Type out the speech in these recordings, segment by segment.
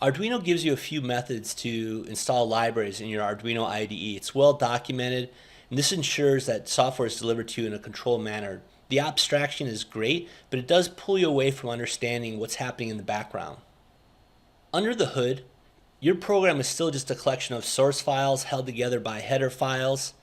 Arduino gives you a few methods to install libraries in your Arduino IDE. It's well documented, and this ensures that software is delivered to you in a controlled manner. The abstraction is great, but it does pull you away from understanding what's happening in the background. Under the hood, your program is still just a collection of source files held together by header files.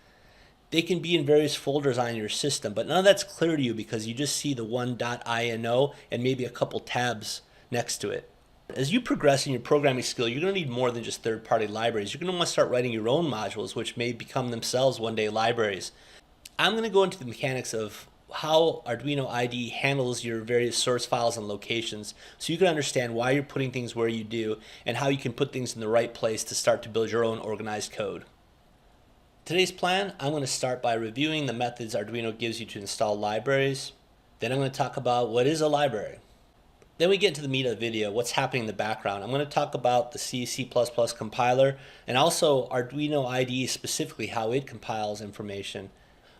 They can be in various folders on your system, but none of that's clear to you because you just see the one .ini and maybe a couple tabs next to it. As you progress in your programming skill, you're going to need more than just third-party libraries. You're going to want to start writing your own modules, which may become themselves one day libraries. I'm going to go into the mechanics of how Arduino IDE handles your various source files and locations so you can understand why you're putting things where you do and how you can put things in the right place to start to build your own organized code. Today's plan, I'm going to start by reviewing the methods Arduino gives you to install libraries. Then I'm going to talk about what is a library. Then we get into the meat of the video, what's happening in the background. I'm going to talk about the C, C++ compiler and also Arduino IDE specifically, how it compiles information.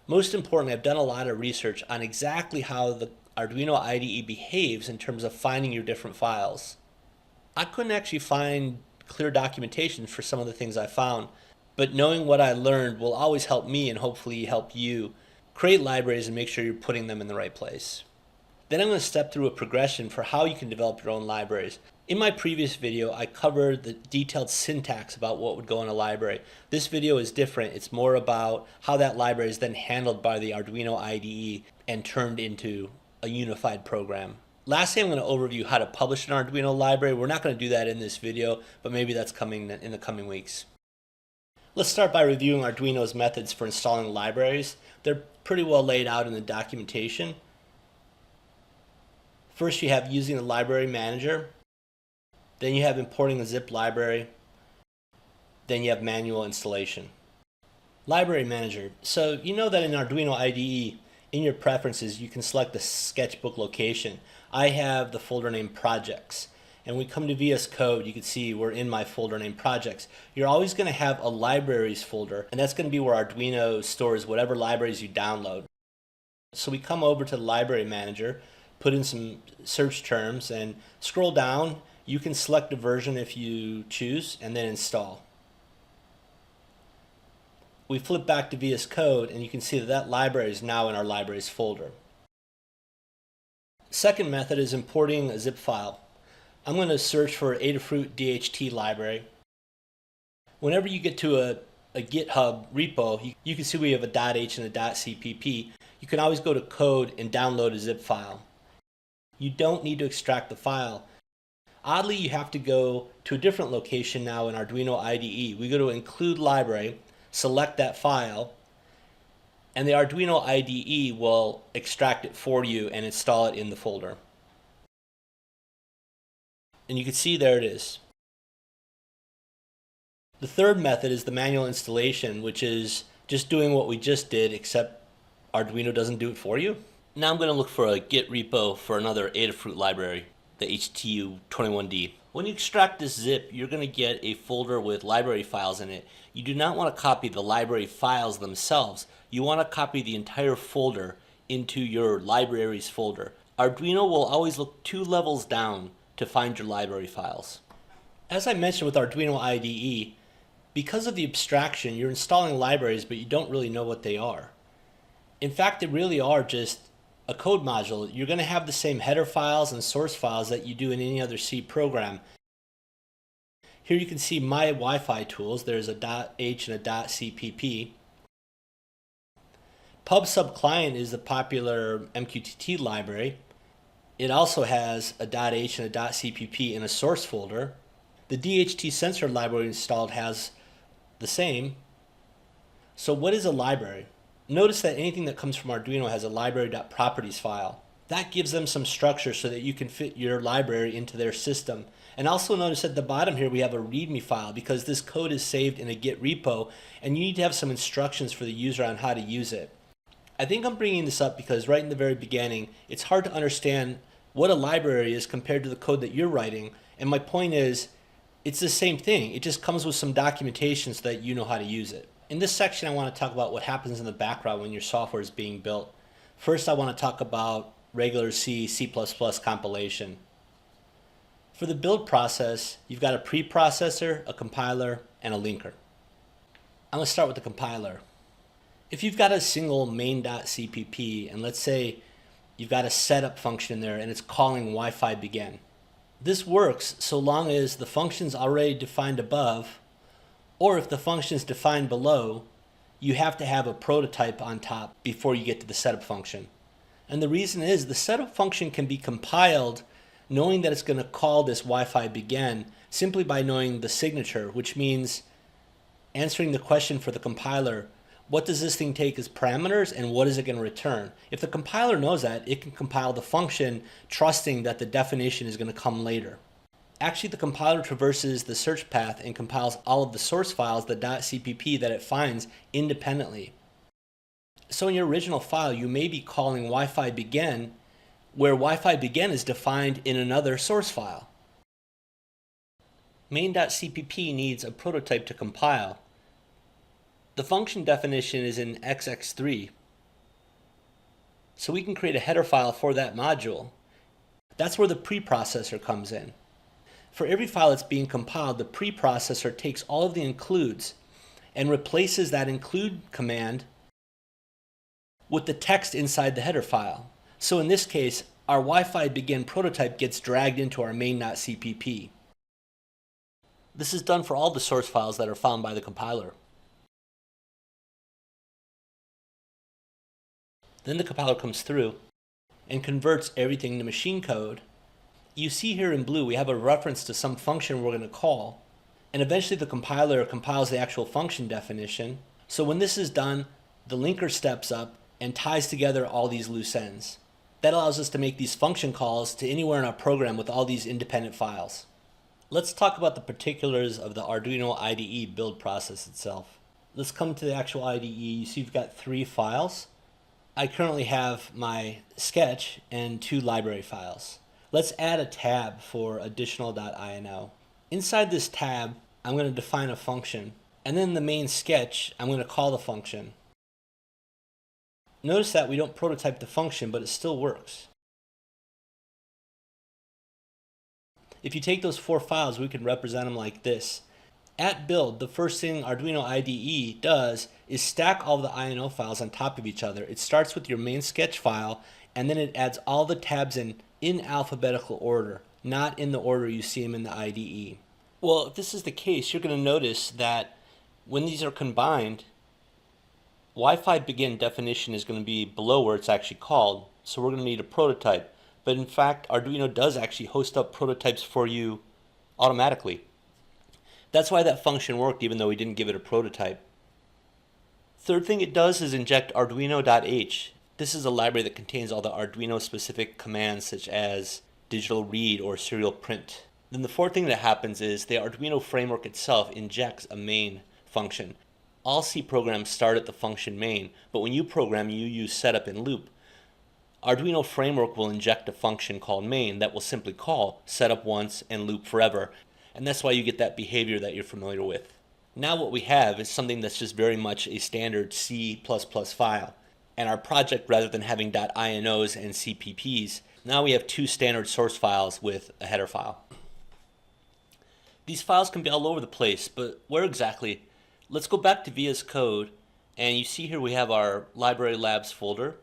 Most importantly, I've done a lot of research on exactly how the Arduino IDE behaves in terms of finding your different files. I couldn't actually find clear documentation for some of the things I found, but knowing what I learned will always help me and hopefully help you create libraries and make sure you're putting them in the right place. Then I'm going to step through a progression for how you can develop your own libraries. In my previous video, I covered the detailed syntax about what would go in a library. This video is different. It's more about how that library is then handled by the Arduino IDE and turned into a unified program. Lastly, I'm going to overview how to publish an Arduino library. We're not going to do that in this video, but maybe that's coming in the coming weeks. Let's start by reviewing Arduino's methods for installing libraries. They're pretty well laid out in the documentation. First, you have using the library manager. Then you have importing a zip library. Then you have manual installation. Library manager. So you know that in Arduino IDE, in your preferences, you can select the sketchbook location. I have the folder named projects. And when we come to VS Code, you can see we're in my folder named projects. You're always going to have a libraries folder, and that's going to be where Arduino stores whatever libraries you download. So we come over to the library manager, put in some search terms, and scroll down. You can select a version if you choose, and then install. We flip back to VS Code, and you can see that that library is now in our libraries folder. Second method is importing a zip file. I'm going to search for Adafruit DHT library. Whenever you get to a GitHub repo, you can see we have a .h and a .cpp. You can always go to code and download a zip file. You don't need to extract the file. Oddly, you have to go to a different location now in Arduino IDE. We go to include library, select that file, and the Arduino IDE will extract it for you and install it in the folder. And you can see there it is. The third method is the manual installation, which is just doing what we just did, except Arduino doesn't do it for you. Now I'm going to look for a Git repo for another Adafruit library, the HTU21D. When you extract this zip, you're going to get a folder with library files in it. You do not want to copy the library files themselves. You want to copy the entire folder into your libraries folder. Arduino will always look 2 levels down to find your library files. As I mentioned with Arduino IDE, because of the abstraction, you're installing libraries, but you don't really know what they are. In fact, they really are just a code module. You're going to have the same header files and source files that you do in any other C program. Here you can see my Wi-Fi tools. There's a .h and a .cpp. PubSub client is the popular MQTT library. It also has a .h and a .cpp in a source folder. The DHT sensor library installed has the same. So what is a library? Notice that anything that comes from Arduino has a library.properties file. That gives them some structure so that you can fit your library into their system. And also notice at the bottom here we have a README file because this code is saved in a Git repo and you need to have some instructions for the user on how to use it. I think I'm bringing this up because right in the very beginning, it's hard to understand what a library is compared to the code that you're writing. And my point is, it's the same thing. It just comes with some documentation so that you know how to use it. In this section, I want to talk about what happens in the background when your software is being built. First, I want to talk about regular C, C++ compilation. For the build process, you've got a preprocessor, a compiler, and a linker. I'm going to start with the compiler. If you've got a single main.cpp, and let's say you've got a setup function in there and it's calling Wi-Fi begin. This works so long as the function's already defined above, or if the function's defined below, you have to have a prototype on top before you get to the setup function. And the reason is the setup function can be compiled knowing that it's going to call this Wi-Fi begin simply by knowing the signature, which means answering the question for the compiler, what does this thing take as parameters and what is it going to return? If the compiler knows that, it can compile the function trusting that the definition is going to come later. Actually, the compiler traverses the search path and compiles all of the source files, the .cpp, that it finds independently. So in your original file, you may be calling Wi-Fi begin, where Wi-Fi begin is defined in another source file. Main.cpp needs a prototype to compile. The function definition is in XX3, so we can create a header file for that module. That's where the preprocessor comes in. For every file that's being compiled, the preprocessor takes all of the includes and replaces that include command with the text inside the header file. So in this case, our Wi-Fi begin prototype gets dragged into our main.cpp. This is done for all the source files that are found by the compiler. Then the compiler comes through and converts everything to machine code. You see here in blue we have a reference to some function we're going to call, and eventually the compiler compiles the actual function definition. So when this is done, the linker steps up and ties together all these loose ends. That allows us to make these function calls to anywhere in our program with all these independent files. Let's talk about the particulars of the Arduino IDE build process itself. Let's come to the actual IDE. You see you've got 3 files. I currently have my sketch and 2 library files. Let's add a tab for additional.ino. Inside this tab, I'm going to define a function, and then in the main sketch, I'm going to call the function. Notice that we don't prototype the function, but it still works. If you take those 4 files, we can represent them like this. At build, the first thing Arduino IDE does is stack all the INO files on top of each other. It starts with your main sketch file, and then it adds all the tabs in alphabetical order, not in the order you see them in the IDE. Well, if this is the case, you're going to notice that when these are combined, Wi-Fi begin definition is going to be below where it's actually called, so we're going to need a prototype. But in fact, Arduino does actually host up prototypes for you automatically. That's why that function worked even though we didn't give it a prototype. Third thing it does is inject arduino.h. This is a library that contains all the Arduino specific commands such as digital read or serial print. Then the fourth thing that happens is the Arduino framework itself injects a main function. All C programs start at the function main, but when you program, you use setup and loop. Arduino framework will inject a function called main that will simply call setup once and loop forever, and that's why you get that behavior that you're familiar with. Now what we have is something that's just very much a standard C++ file, and our project, rather than having .inos and CPPs, now we have 2 standard source files with a header file. These files can be all over the place, but where exactly? Let's go back to VS Code, and you see here we have our Library Labs folder,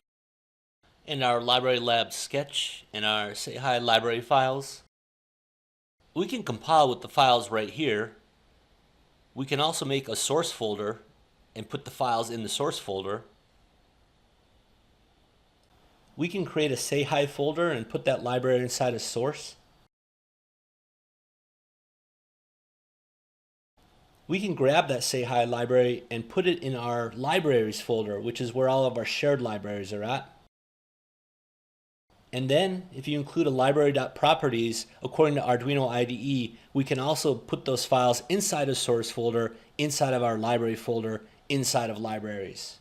and our Library Labs sketch, and our Say Hi library files. We can compile with the files right here. We can also make a source folder and put the files in the source folder. We can create a Say Hi folder and put that library inside a source. We can grab that Say Hi library and put it in our libraries folder, which is where all of our shared libraries are at. And then, if you include a library.properties, according to Arduino IDE, we can also put those files inside a source folder, inside of our library folder, inside of libraries.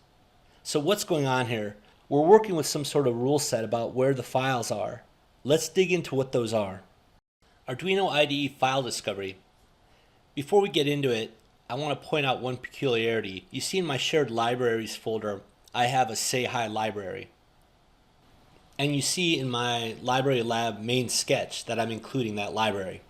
So what's going on here? We're working with some sort of rule set about where the files are. Let's dig into what those are. Arduino IDE file discovery. Before we get into it, I want to point out one peculiarity. You see in my shared libraries folder, I have a Say Hi library. And you see in my library lab main sketch that I'm including that library.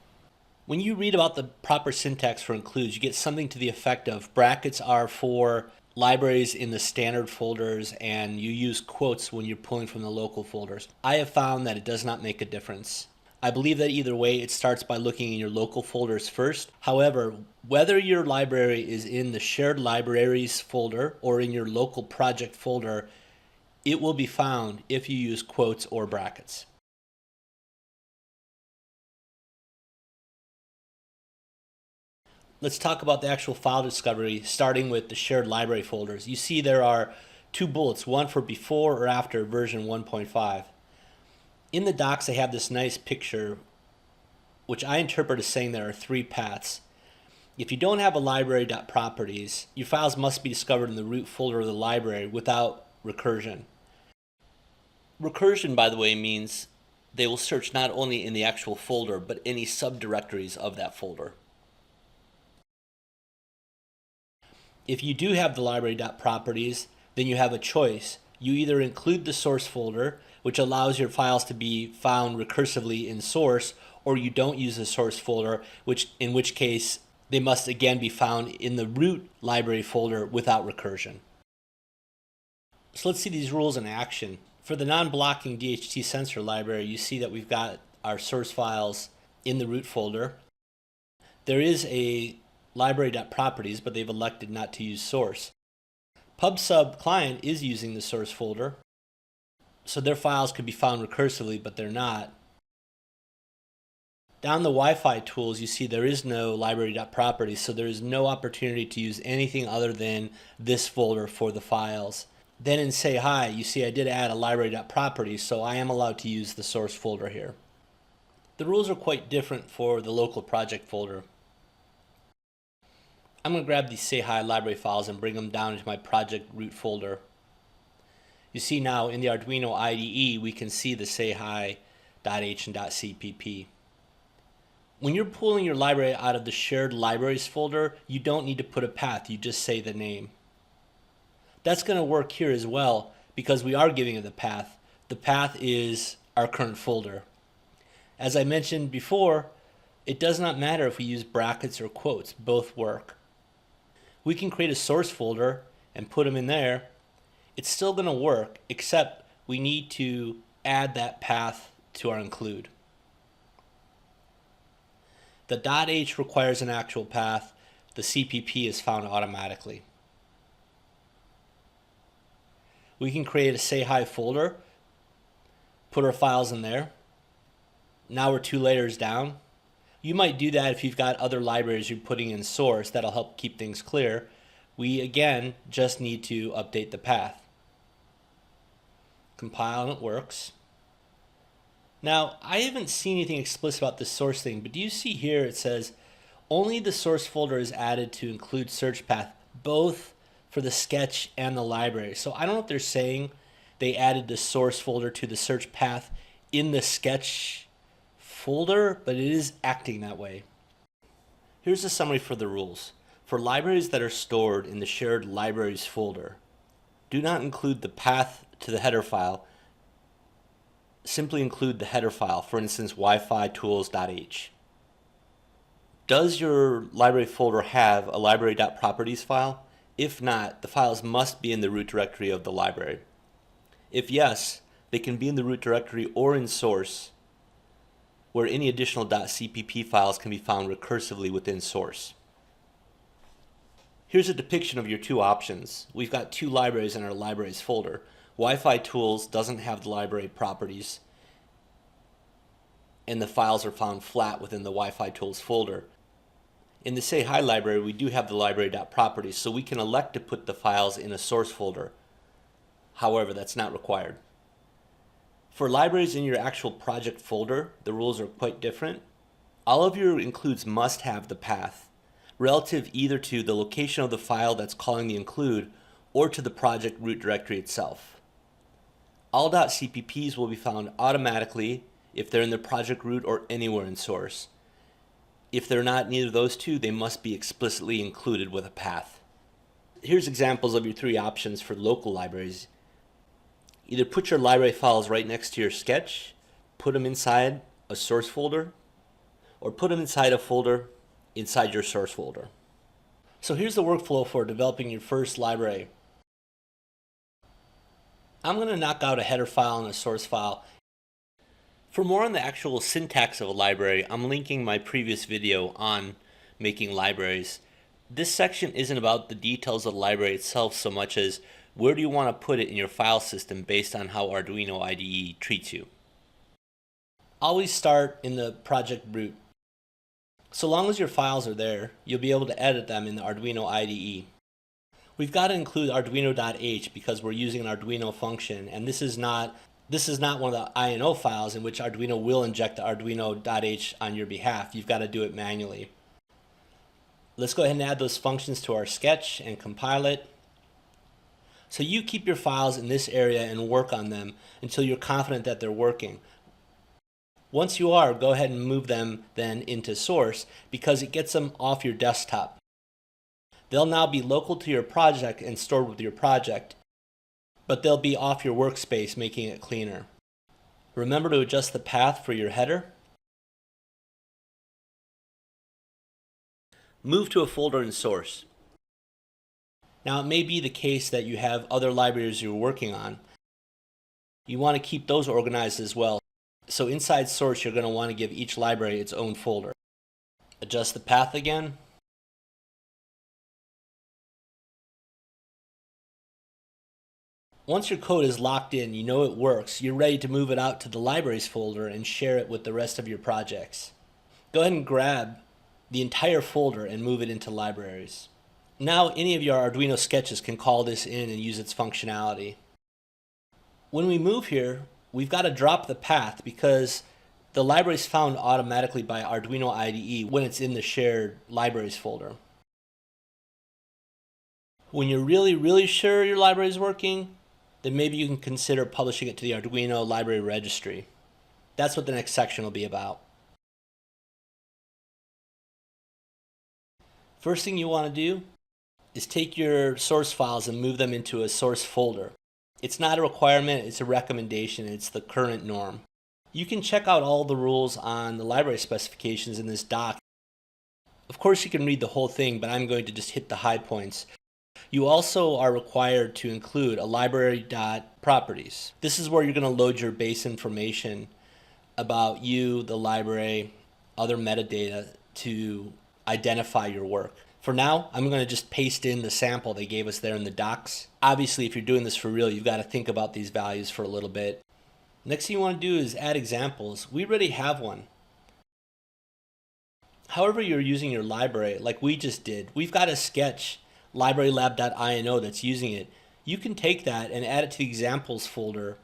When you read about the proper syntax for includes, you get something to the effect of brackets are for libraries in the standard folders and you use quotes when you're pulling from the local folders. I have found that it does not make a difference. I believe that either way it starts by looking in your local folders first. However, whether your library is in the shared libraries folder or in your local project folder, it will be found if you use quotes or brackets. Let's talk about the actual file discovery, starting with the shared library folders. You see there are two bullets, one for before or after version 1.5. In the docs, I have this nice picture, which I interpret as saying there are three paths. If you don't have a library.properties, your files must be discovered in the root folder of the library without recursion. Recursion, by the way, means they will search not only in the actual folder, but any subdirectories of that folder. If you do have the library.properties, then you have a choice. You either include the source folder, which allows your files to be found recursively in source, or you don't use the source folder, in which case they must again be found in the root library folder without recursion. So let's see these rules in action. For the non-blocking DHT sensor library, you see that we've got our source files in the root folder. There is a library.properties, but they've elected not to use source. PubSub client is using the source folder, so their files could be found recursively, but they're not. Down the Wi-Fi tools, you see there is no library.properties, so there is no opportunity to use anything other than this folder for the files. Then in Say Hi, you see I did add a library.properties, so I am allowed to use the source folder here. The rules are quite different for the local project folder. I'm going to grab these Say Hi library files and bring them down into my project root folder. You see now in the Arduino IDE we can see the Say Hi.h and .cpp. When you're pulling your library out of the shared libraries folder, you don't need to put a path, you just say the name. That's going to work here as well because we are giving it the path. The path is our current folder. As I mentioned before, it does not matter if we use brackets or quotes, both work. We can create a source folder and put them in there. It's still going to work, except we need to add that path to our include. The .h requires an actual path. The CPP is found automatically. We can create a Say Hi folder, put our files in there. Now we're 2 layers down. You might do that if you've got other libraries you're putting in source. That'll help keep things clear. We again just need to update the path. Compile and it works. Now I haven't seen anything explicit about this source thing, but do you see here it says only the source folder is added to include search path, both for the sketch and the library. So I don't know if they're saying they added the source folder to the search path in the sketch folder, but it is acting that way. Here's a summary for the rules. For libraries that are stored in the shared libraries folder, do not include the path to the header file. Simply include the header file, for instance, Wi-Fi tools.h. Does your library folder have a library.properties file? If not, the files must be in the root directory of the library. If yes, they can be in the root directory or in source, where any additional .cpp files can be found recursively within source. Here's a depiction of your two options. We've got 2 libraries in our libraries folder. Wi-Fi tools doesn't have the library properties, and the files are found flat within the Wi-Fi tools folder. In the Say Hi library, we do have the library.properties, so we can elect to put the files in a source folder. However, that's not required. For libraries in your actual project folder, the rules are quite different. All of your includes must have the path, relative either to the location of the file that's calling the include or to the project root directory itself. All .cpps will be found automatically if they're in the project root or anywhere in source. If they're not neither of those two, they must be explicitly included with a path. Here's examples of your 3 options for local libraries. Either put your library files right next to your sketch, put them inside a source folder, or put them inside a folder inside your source folder. So here's the workflow for developing your first library. I'm going to knock out a header file and a source file. For more on the actual syntax of a library, I'm linking my previous video on making libraries. This section isn't about the details of the library itself so much as where do you want to put it in your file system based on how Arduino IDE treats you. Always start in the project root. So long as your files are there, you'll be able to edit them in the Arduino IDE. We've got to include arduino.h because we're using an Arduino function, and this is not one of the INO files in which Arduino will inject the arduino.h on your behalf. You've got to do it manually. Let's go ahead and add those functions to our sketch and compile it. So you keep your files in this area and work on them until you're confident that they're working. Once you are, go ahead and move them then into source because it gets them off your desktop. They'll now be local to your project and stored with your project, but they'll be off your workspace, making it cleaner. Remember to adjust the path for your header. Move to a folder in source. Now it may be the case that you have other libraries you're working on. You want to keep those organized as well. So inside source, you're going to want to give each library its own folder. Adjust the path again. Once your code is locked in, you know it works, you're ready to move it out to the libraries folder and share it with the rest of your projects. Go ahead and grab the entire folder and move it into libraries. Now any of your Arduino sketches can call this in and use its functionality. When we move here, we've got to drop the path because the library is found automatically by Arduino IDE when it's in the shared libraries folder. When you're really sure your library is working, then maybe you can consider publishing it to the Arduino library registry. That's what the next section will be about. First thing you want to do is take your source files and move them into a source folder. It's not a requirement, it's a recommendation, it's the current norm. You can check out all the rules on the library specifications in this doc. Of course you can read the whole thing, but I'm going to just hit the high points. You also are required to include a library.properties. This is where you're going to load your base information about you, the library, other metadata to identify your work. For now, I'm going to just paste in the sample they gave us there in the docs. Obviously, if you're doing this for real, you've got to think about these values for a little bit. Next thing you want to do is add examples. We already have one. However you're using your library, like we just did, we've got a sketch, librarylab.ino, that's using it. You can take that and add it to the examples folder.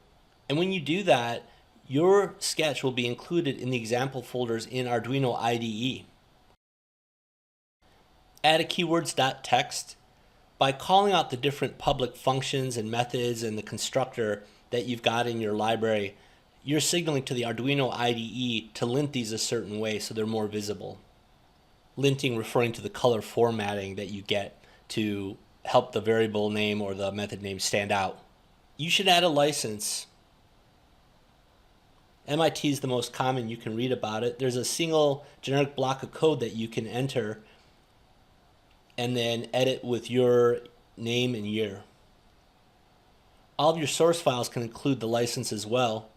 And when you do that, your sketch will be included in the example folders in Arduino IDE. Add a keywords.text. By calling out the different public functions and methods and the constructor that you've got in your library, you're signaling to the Arduino IDE to lint these a certain way so they're more visible. Linting referring to the color formatting that you get to help the variable name or the method name stand out. You should add a license. MIT is the most common. You can read about it. There's a single generic block of code that you can enter and then edit with your name and year. All of your source files can include the license as well.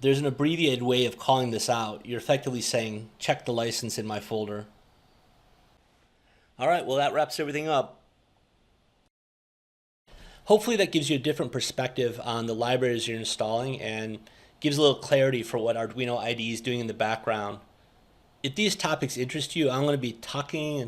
There's an abbreviated way of calling this out. You're effectively saying, check the license in my folder. All right, well that wraps everything up. Hopefully that gives you a different perspective on the libraries you're installing and gives a little clarity for what Arduino IDE is doing in the background. If these topics interest you, I'm going to be talking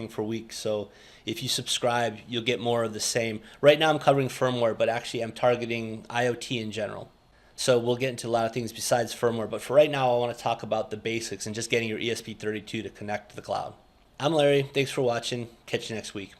for weeks. So if you subscribe, you'll get more of the same. Right now I'm covering firmware, but actually I'm targeting IoT in general. So we'll get into a lot of things besides firmware. But for right now, I want to talk about the basics and just getting your ESP32 to connect to the cloud. I'm Larry. Thanks for watching. Catch you next week.